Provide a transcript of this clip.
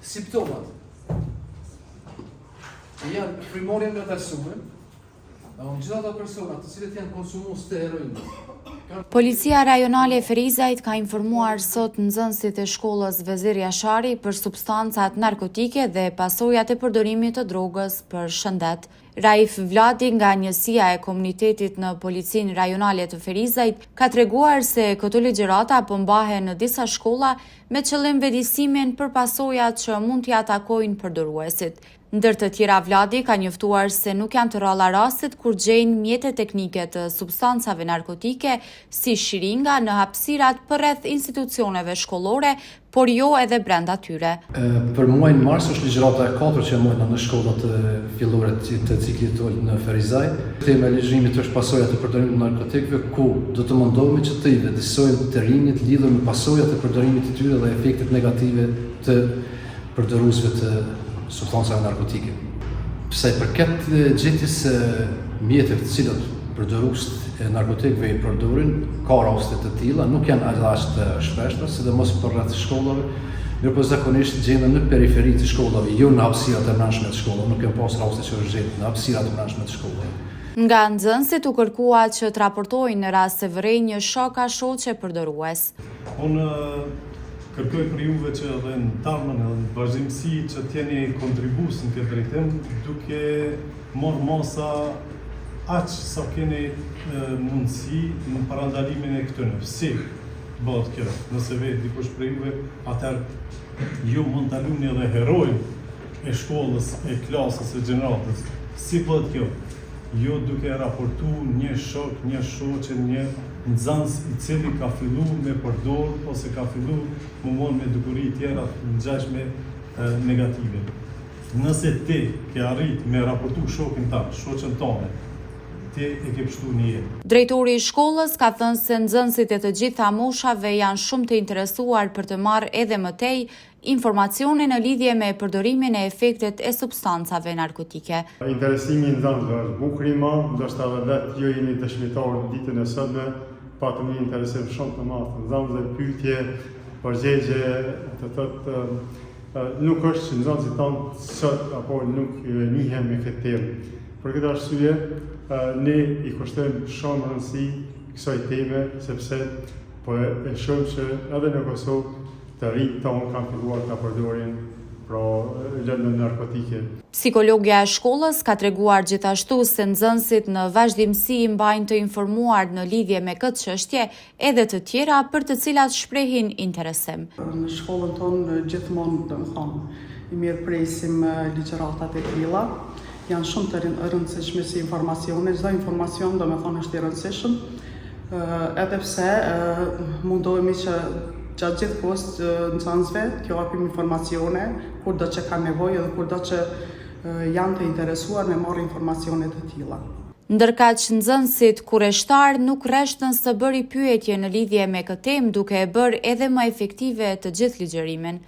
Simptomat janë frymorja nga persone, gjitha ata persona të cilët janë konsumues të heroinës. Policia rajonale e Ferizajt ka informuar sot nxënësit e shkollës Vezir Jashari për substancat narkotike dhe pasojat e përdorimit të drogës për shëndet. Raif Vladi nga njësia e komunitetit në Policinë Rajonale të Ferizajt ka treguar se këto ligjërata përmbahen në disa shkolla me qëllim vetëdijsimin për pasojat që mund t'i atakojnë përdoruesit. Ndër të tjera, Vladi ka njoftuar se nuk janë të rralla rastet kur gjejnë mjete teknike të substancave narkotike si shiringa në hapësirat përreth institucioneve shkollore, por jo edhe brenda tyre. Për muajin mars është ligjërata e 4 që mojnë në shkollat fillore të ciklit në Ferizaj. Tema e ligjërimit është pasojat e përdorimit të narkotikëve, ku do të mundohemi që të i vetëdijsojmë të rinjit lidhur me pasojat e përdorimit të tyre dhe efektet negative të përdoruesve të substancave narkotike. Sa i përket gjetjes së mjeteve të cilat përdoruesit e narkotikëve i përdorin, ka raste të tilla, nuk janë aq të shpeshta, sidomos përreth shkollave, ndërkohë zakonisht gjenden në periferi të shkollave, jo në hapësirat e brendshme të shkollave, nuk kanë pas raste që është gjetur në hapësirat e brendshme të shkollave. Nga nxënësit u kërkua që të raportojnë në rast se vërej një shok a shoqe përdorues. Unë kërkoj për juve që edhe në tarmën edhe në vazhdimësi që t'jeni kontribus në këtë drejtim, duke morë masa aq sa keni mundësi në parandalimin e këtëne. Si bëhet kjo? Nëse vetë dikush për juve, atëherë ju mund të alumni edhe herojnë e shkollës, e klasës, e gjeneratës. Si bëhet kjo? Jo duke raportu një shok, një shoqe, një nxënës i cili ka fillu me përdor ose ka fillu me dukuri tjera ngjashme negative. Nëse ti ke arrit me raportu shokin ta, shoqen tone, ti e ke pështu një jetë. Drejtori i shkollës ka thënë se nxënësit e të gjitha moshave janë shumë të interesuar për të marrë edhe më tej informacione në lidhje me përdorimin e efektet e substancave narkotike. Interesimi i nxënësve është bukurima, ndoshta edhe vetë ju jeni dëshmitar ditën e sotme, patëm një interesim shumë të madh të nxënësve, pyetje, përgjigje, të thotë nuk është që nxënësit tanë sot apo nuk njihen me këtë temë. Për këtë arsye, ne i kushtojmë shumë rëndësi kësaj teme, sepse po e shohim që edhe në Kosovë të rinjtë tonë kanë filluar ta përdorin lëndë narkotike. Psikologja e shkollës ka treguar gjithashtu se nxënësit në vazhdimsi i mbajnë të informuar në lidhje me këtë çështje edhe të tjera për të cilat shprehin interesim. Në shkollën tonë gjithmonë, domethënë, i mirëpresim ligjëratat e tilla. Janë shumë të rëndësishme si informacione, çdo informacion domethënë është i rëndësishëm, edhe pse mundohemi që gjatë gjithë kohës nxënësve t'ju japim informacione kurdo që kanë nevojë dhe kurdo që janë të interesuar me marrë informacione të tilla. Ndërkaq nxënësit kurreshtar nuk rreshtën së bëri pyetje në lidhje me këtë temë, duke e bërë edhe më efektive të gjithë ligjërimin.